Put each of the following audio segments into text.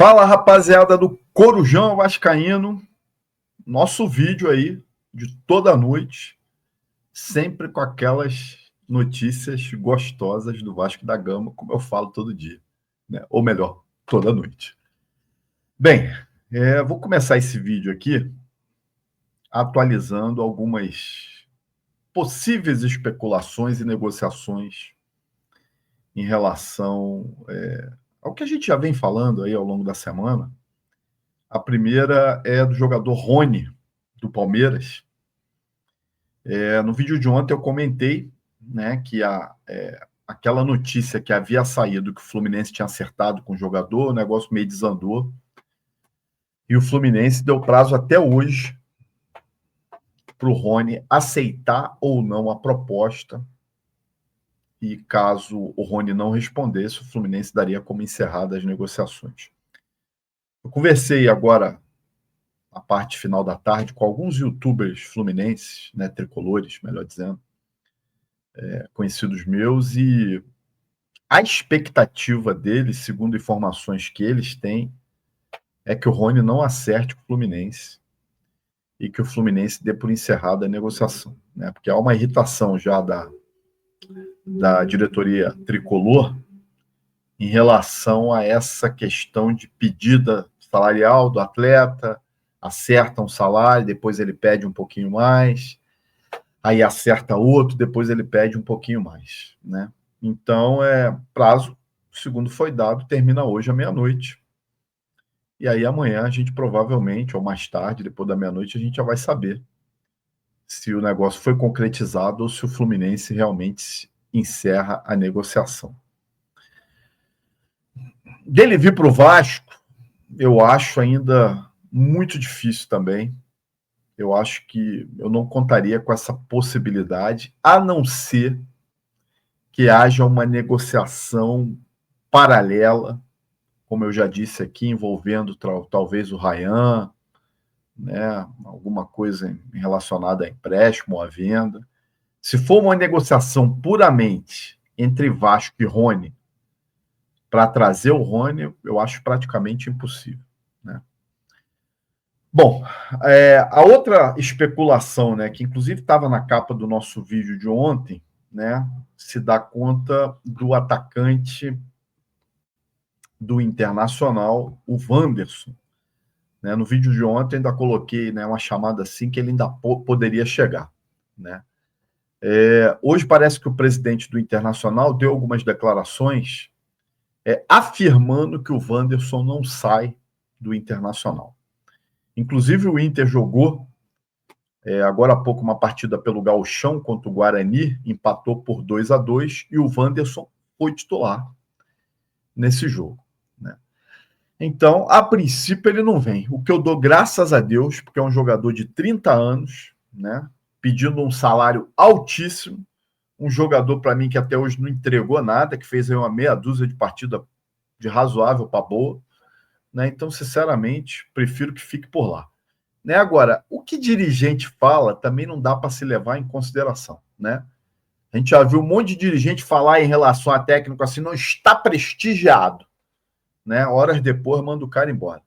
Fala, rapaziada do Corujão Vascaíno, nosso vídeo aí de toda noite, sempre com aquelas notícias gostosas do Vasco da Gama, como eu falo todo dia, né? Ou melhor, toda noite. Bem, vou começar esse vídeo aqui atualizando algumas possíveis especulações e negociações em relação ao que a gente já vem falando aí ao longo da semana. A primeira é do jogador Rony, do Palmeiras. No vídeo de ontem eu comentei, né, que aquela notícia que havia saído que o Fluminense tinha acertado com o jogador, o negócio meio desandou. E o Fluminense deu prazo até hoje para o Rony aceitar ou não a proposta. E caso o Rony não respondesse, o Fluminense daria como encerradas as negociações. Eu conversei agora, a parte final da tarde, com alguns youtubers fluminenses, né, tricolores, melhor dizendo, conhecidos meus, e a expectativa deles, segundo informações que eles têm, é que o Rony não acerte com o Fluminense e que o Fluminense dê por encerrada a negociação, né? Porque há uma irritação já da diretoria tricolor em relação a essa questão de pedida salarial do atleta, acerta um salário, depois ele pede um pouquinho mais, aí acerta outro, depois ele pede um pouquinho mais, né? Então, prazo, segundo foi dado, termina hoje à meia-noite. E aí amanhã a gente provavelmente, ou mais tarde, depois da meia-noite, a gente já vai saber se o negócio foi concretizado ou se o Fluminense realmente encerra a negociação. Dele vir para o Vasco, eu acho ainda muito difícil também. Eu acho que eu não contaria com essa possibilidade, a não ser que haja uma negociação paralela, como eu já disse aqui, envolvendo talvez o Ryan, né, alguma coisa relacionada a empréstimo ou a venda. Se for uma negociação puramente entre Vasco e Rony, para trazer o Rony, eu acho praticamente impossível, né? Bom, a outra especulação, né, que inclusive estava na capa do nosso vídeo de ontem, né, se dá conta do atacante do Internacional, o Wanderson. Né, no vídeo de ontem ainda coloquei, né, uma chamada assim que ele ainda poderia chegar, né? Hoje parece que o presidente do Internacional deu algumas declarações afirmando que o Wanderson não sai do Internacional. Inclusive o Inter jogou agora há pouco uma partida pelo Gauchão contra o Guarani, empatou por 2-2 e o Wanderson foi titular nesse jogo, né? Então, a princípio, ele não vem. O que eu dou graças a Deus, porque é um jogador de 30 anos, né, pedindo um salário altíssimo, um jogador, para mim, que até hoje não entregou nada, que fez aí uma meia dúzia de partida de razoável para boa, né? Então, sinceramente, prefiro que fique por lá. Né? Agora, o que dirigente fala também não dá para se levar em consideração, né? A gente já viu um monte de dirigente falar em relação a técnico assim, não está prestigiado, né? Horas depois manda o cara embora,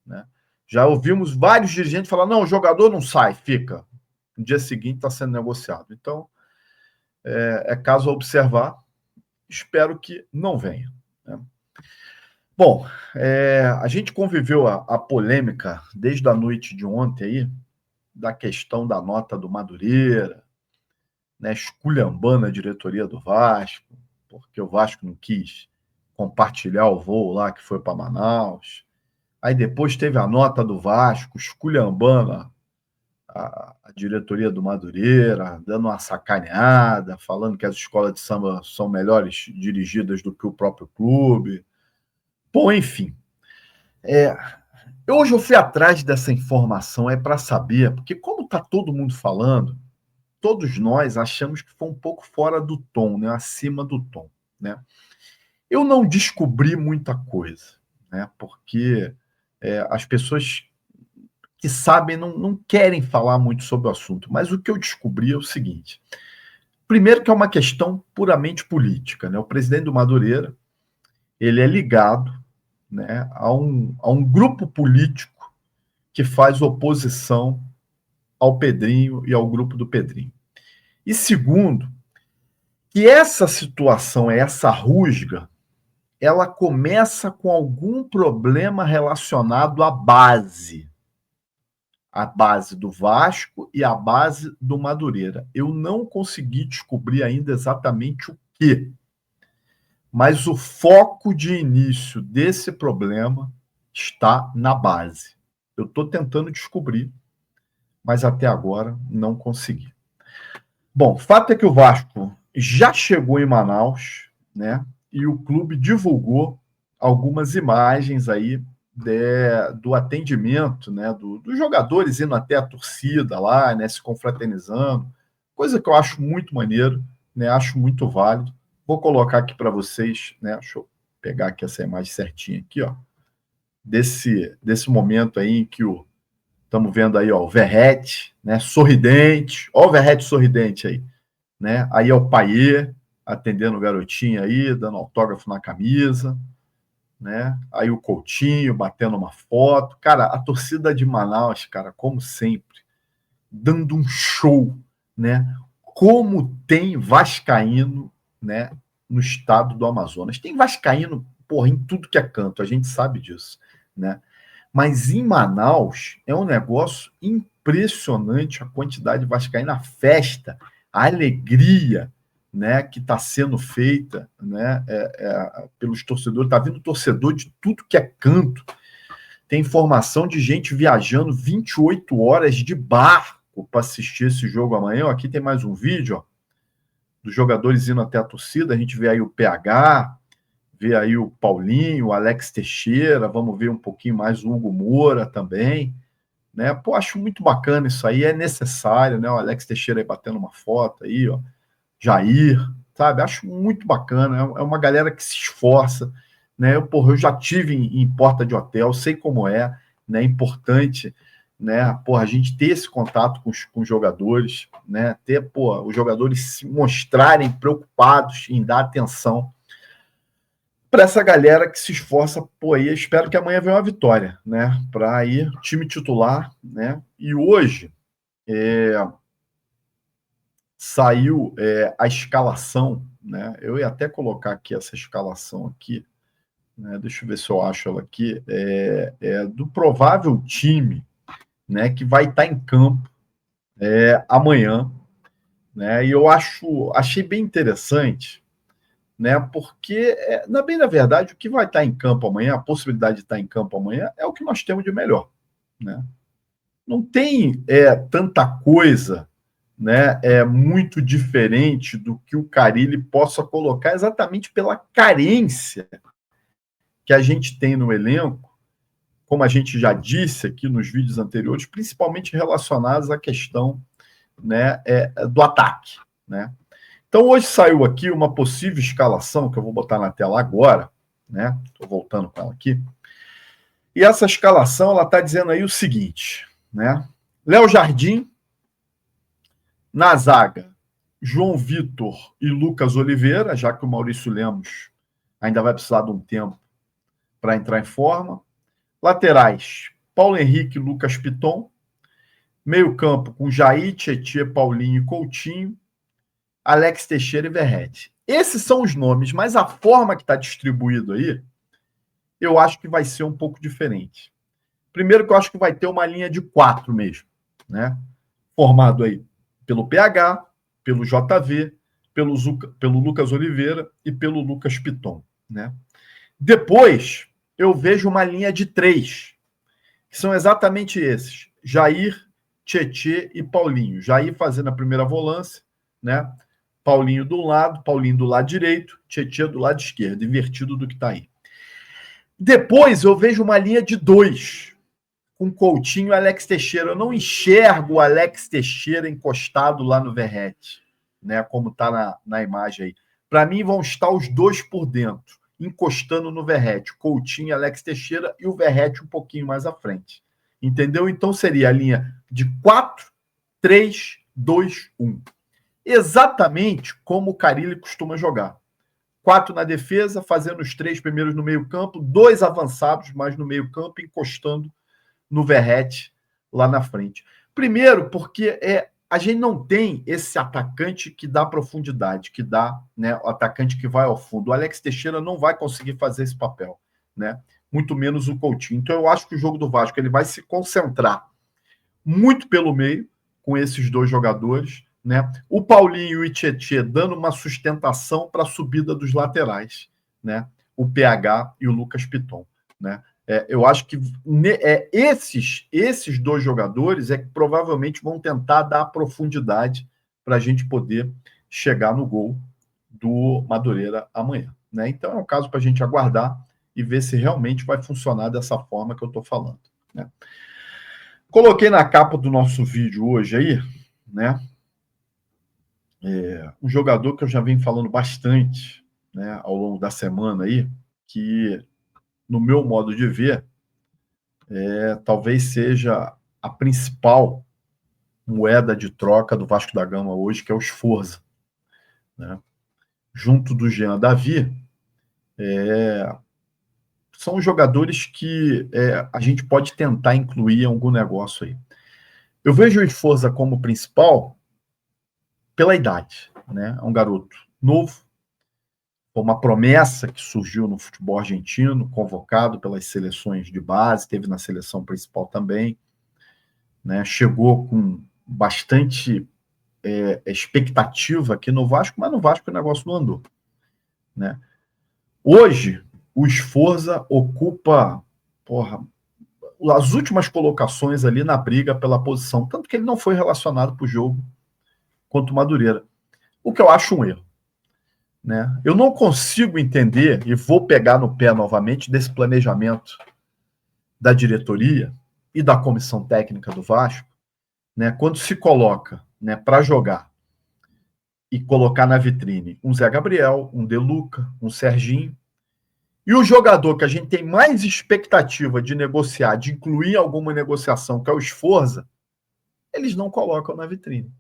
né? Já ouvimos vários dirigentes falar, não, o jogador não sai, fica. No dia seguinte está sendo negociado. Então, é caso a observar, espero que não venha, né? Bom, a gente conviveu a polêmica desde a noite de ontem aí, da questão da nota do Madureira, né, esculhambando a diretoria do Vasco, porque o Vasco não quis compartilhar o voo lá que foi para Manaus. Aí depois teve a nota do Vasco, esculhambando a diretoria do Madureira, dando uma sacaneada, falando que as escolas de samba são melhores dirigidas do que o próprio clube. Bom, enfim. Hoje eu fui atrás dessa informação para saber, porque como está todo mundo falando, todos nós achamos que foi um pouco fora do tom, né? Acima do tom, né? Eu não descobri muita coisa, né? Porque as pessoas que sabem não querem falar muito sobre o assunto. Mas o que eu descobri é o seguinte: primeiro que é uma questão puramente política, né? O presidente do Madureira, ele é ligado, né, a um grupo político que faz oposição ao Pedrinho e ao grupo do Pedrinho. E segundo, que essa situação, essa rusga, ela começa com algum problema relacionado à base. A base do Vasco e a base do Madureira. Eu não consegui descobrir ainda exatamente o quê, mas o foco de início desse problema está na base. Eu estou tentando descobrir, mas até agora não consegui. Bom, o fato é que o Vasco já chegou em Manaus, né? E o clube divulgou algumas imagens aí do atendimento, né? Dos jogadores indo até a torcida lá, né? Se confraternizando, coisa que eu acho muito maneiro, né? Acho muito válido. Vou colocar aqui para vocês, né? Deixa eu pegar aqui essa imagem certinha aqui, ó. Desse momento aí em que estamos vendo aí, ó, o Verratti, né? Sorridente, ó o Verratti sorridente aí, né? Aí é o Payet atendendo o garotinho aí, dando autógrafo na camisa, né? Aí o Coutinho batendo uma foto. Cara, a torcida de Manaus, cara, como sempre, dando um show, né? Como tem vascaíno, né, no estado do Amazonas. Tem vascaíno, porra, em tudo que é canto, a gente sabe disso, né? Mas em Manaus é um negócio impressionante a quantidade de vascaíno, a festa, a alegria, né, que está sendo feita, né, pelos torcedores. Está vindo torcedor de tudo que é canto. Tem informação de gente viajando 28 horas de barco para assistir esse jogo amanhã. Aqui tem mais um vídeo, ó, dos jogadores indo até a torcida. A gente vê aí o PH, vê aí o Paulinho, o Alex Teixeira, vamos ver um pouquinho mais o Hugo Moura também, né? Pô, acho muito bacana isso aí, é necessário, né? O Alex Teixeira aí batendo uma foto aí, ó, Jair, sabe? Acho muito bacana, é uma galera que se esforça, né? Eu já tive em porta de hotel, sei como é, né? É importante, né? Porra, a gente ter esse contato com os jogadores, né? Ter, porra, os jogadores se mostrarem preocupados em dar atenção para essa galera que se esforça, pô, aí espero que amanhã venha uma vitória, né? Para ir time titular, né? E hoje saiu a escalação, né? Eu ia até colocar aqui essa escalação aqui, né? Deixa eu ver se eu acho ela aqui, do provável time, né? Que vai estar em campo amanhã, né? E eu achei bem interessante, né? Porque, na verdade, o que vai estar em campo amanhã, a possibilidade de estar em campo amanhã, é o que nós temos de melhor, né? Não tem tanta coisa, né? Muito diferente do que o Carille possa colocar, exatamente pela carência que a gente tem no elenco, como a gente já disse aqui nos vídeos anteriores, principalmente relacionados à questão, né, do ataque, né? Então, hoje saiu aqui uma possível escalação, que eu vou botar na tela agora, né? Estou voltando com ela aqui. E essa escalação, ela está dizendo aí o seguinte, né? Léo Jardim, na zaga, João Vitor e Lucas Oliveira, já que o Maurício Lemos ainda vai precisar de um tempo para entrar em forma. Laterais, Paulo Henrique e Lucas Piton. Meio campo com Jair, Tietê, Paulinho e Coutinho. Alex Teixeira e Verratti. Esses são os nomes, mas a forma que está distribuído aí, eu acho que vai ser um pouco diferente. Primeiro que eu acho que vai ter uma linha de 4 mesmo, né? Formado aí pelo PH, pelo JV, pelo Lucas Oliveira e pelo Lucas Piton, né? Depois, eu vejo uma linha de 3, que são exatamente esses: Jair, Tietê e Paulinho. Jair fazendo a primeira volância, né? Paulinho do lado direito, Tietê do lado esquerdo, invertido do que está aí. Depois eu vejo uma linha de 2, com Coutinho e Alex Teixeira. Eu não enxergo o Alex Teixeira encostado lá no Verratti, né, como está na imagem aí. Para mim vão estar os dois por dentro, encostando no Verratti, Coutinho e Alex Teixeira, e o Verratti um pouquinho mais à frente. Entendeu? Então seria a linha de 4, 3, 2, 1. Exatamente como o Carille costuma jogar. 4 na defesa, fazendo os 3 primeiros no meio-campo, 2 avançados mais no meio-campo, encostando no Verratti lá na frente. Primeiro, porque a gente não tem esse atacante que dá profundidade, que dá, né, o atacante que vai ao fundo. O Alex Teixeira não vai conseguir fazer esse papel, né? Muito menos o Coutinho. Então eu acho que o jogo do Vasco ele vai se concentrar muito pelo meio com esses 2 jogadores, né? O Paulinho e o Tietê dando uma sustentação para a subida dos laterais, né? O PH e o Lucas Piton, né? Eu acho que esses 2 jogadores é que provavelmente vão tentar dar profundidade para a gente poder chegar no gol do Madureira amanhã, né? Então é um caso para a gente aguardar e ver se realmente vai funcionar dessa forma que eu estou falando, né? Coloquei na capa do nosso vídeo hoje aí, né? Um jogador que eu já venho falando bastante, né, ao longo da semana aí, que, no meu modo de ver, talvez seja a principal moeda de troca do Vasco da Gama hoje, que é o Sforza, né? Junto do Jean Davi, são jogadores que a gente pode tentar incluir em algum negócio aí. Eu vejo o Sforza como principal pela idade, né? É um garoto novo, uma promessa que surgiu no futebol argentino, convocado pelas seleções de base, teve na seleção principal também, né? Chegou com bastante expectativa aqui no Vasco, mas no Vasco o negócio não andou, né? Hoje, o Sforza ocupa, as últimas colocações ali na briga pela posição, tanto que ele não foi relacionado para o jogo contra o Madureira, o que eu acho um erro, né? Eu não consigo entender, e vou pegar no pé novamente, desse planejamento da diretoria e da comissão técnica do Vasco, né? Quando se coloca, né, para jogar e colocar na vitrine um Zé Gabriel, um De Luca, um Serginho, e o jogador que a gente tem mais expectativa de negociar, de incluir alguma negociação, que é o Sforza, eles não colocam na vitrine.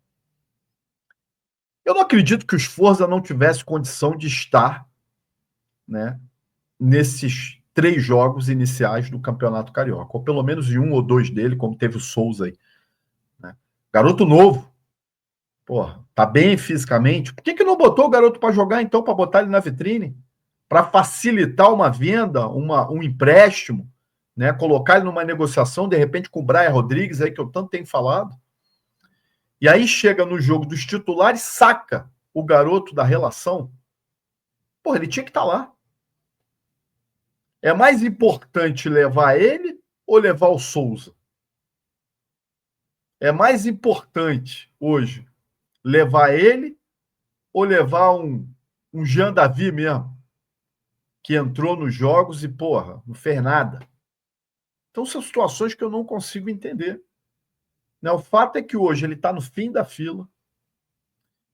Eu não acredito que o Sforza não tivesse condição de estar, né, nesses 3 jogos iniciais do Campeonato Carioca, ou pelo menos em 1 ou 2 dele, como teve o Souza aí, né? Garoto novo, tá bem fisicamente. Por que não botou o garoto para jogar, então, para botar ele na vitrine? Para facilitar uma venda, um empréstimo, né? Colocar ele numa negociação, de repente, com o Brian Rodrigues, aí que eu tanto tenho falado. E aí chega no jogo dos titulares, saca o garoto da relação. Ele tinha que estar lá. É mais importante levar ele ou levar o Souza? É mais importante hoje levar ele ou levar um Jean Davi mesmo, que entrou nos jogos e, não fez nada? Então, são situações que eu não consigo entender, né? O fato é que hoje ele está no fim da fila,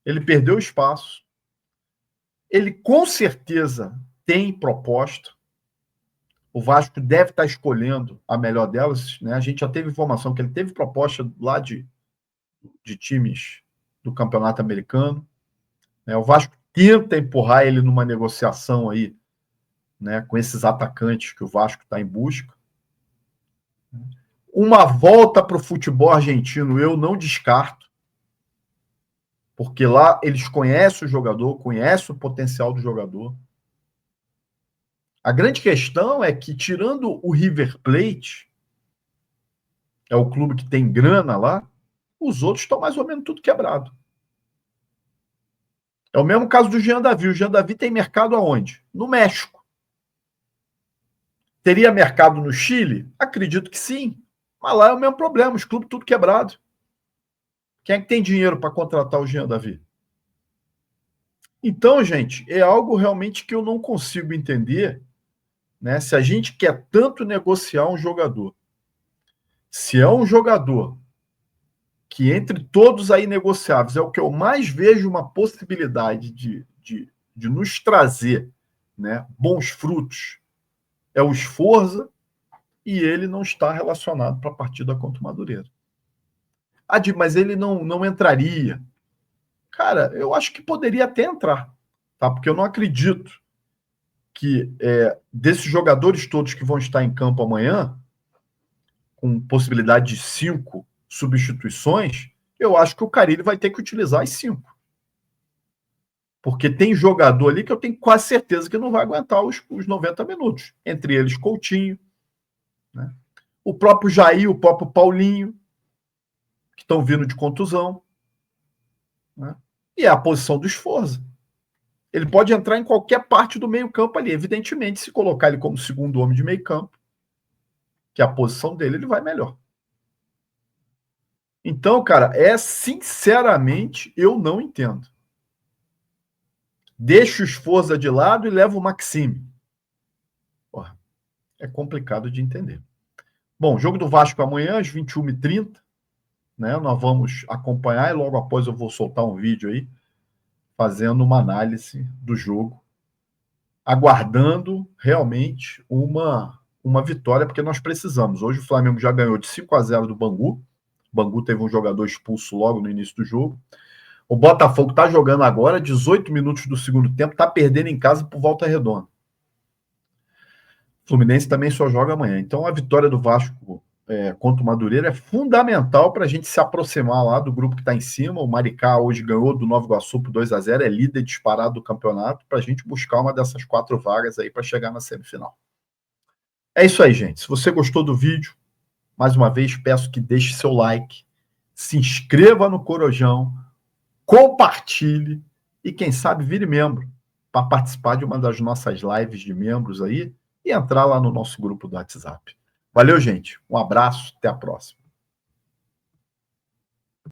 ele perdeu espaço, ele com certeza tem proposta, o Vasco deve estar escolhendo a melhor delas, né? A gente já teve informação que ele teve proposta lá de times do Campeonato Americano, né? O Vasco tenta empurrar ele numa negociação aí, né, com esses atacantes que o Vasco está em busca. Uma volta para o futebol argentino eu não descarto, porque lá eles conhecem o jogador, conhecem o potencial do jogador. A grande questão é que, tirando o River Plate, é o clube que tem grana lá, os outros estão mais ou menos tudo quebrado. É o mesmo caso do Jean Davi. O Jean Davi tem mercado aonde? No México. Teria mercado no Chile? Acredito que sim. Mas lá é o mesmo problema, os clubes tudo quebrado. Quem é que tem dinheiro para contratar o Jean Davi? Então, gente, é algo realmente que eu não consigo entender, né? Se a gente quer tanto negociar um jogador, se é um jogador que entre todos aí negociáveis é o que eu mais vejo uma possibilidade de nos trazer, né, bons frutos, é o Sforza, e ele não está relacionado para a partida contra o Madureira. Mas ele não entraria. Cara, eu acho que poderia até entrar. tá? Porque eu não acredito que desses jogadores todos que vão estar em campo amanhã, com possibilidade de 5 substituições, eu acho que o Carille vai ter que utilizar as 5. Porque tem jogador ali que eu tenho quase certeza que não vai aguentar os 90 minutos. Entre eles, Coutinho, né? O próprio Jair, o próprio Paulinho, que estão vindo de contusão. Né? E é a posição do Sforza. Ele pode entrar em qualquer parte do meio-campo ali. Evidentemente, se colocar ele como segundo homem de meio-campo, que é a posição dele, ele vai melhor. Então, cara, sinceramente, eu não entendo. Deixa o Sforza de lado e leva o Maxime. Porra, é complicado de entender. Bom, jogo do Vasco amanhã, às 21h30. Né? Nós vamos acompanhar e logo após eu vou soltar um vídeo aí, fazendo uma análise do jogo, aguardando realmente uma vitória, porque nós precisamos. Hoje o Flamengo já ganhou de 5-0 do Bangu. O Bangu teve um jogador expulso logo no início do jogo. O Botafogo está jogando agora, 18 minutos do segundo tempo, está perdendo em casa por Volta Redonda. O Fluminense também só joga amanhã. Então a vitória do Vasco contra o Madureira é fundamental para a gente se aproximar lá do grupo que está em cima. O Maricá hoje ganhou do Nova Iguaçu por 2-0, é líder disparado do campeonato, para a gente buscar uma dessas 4 vagas aí para chegar na semifinal. É isso aí, gente. Se você gostou do vídeo, mais uma vez peço que deixe seu like, se inscreva no Corojão, compartilhe e quem sabe vire membro para participar de uma das nossas lives de membros aí e entrar lá no nosso grupo do WhatsApp. Valeu, gente. Um abraço, até a próxima.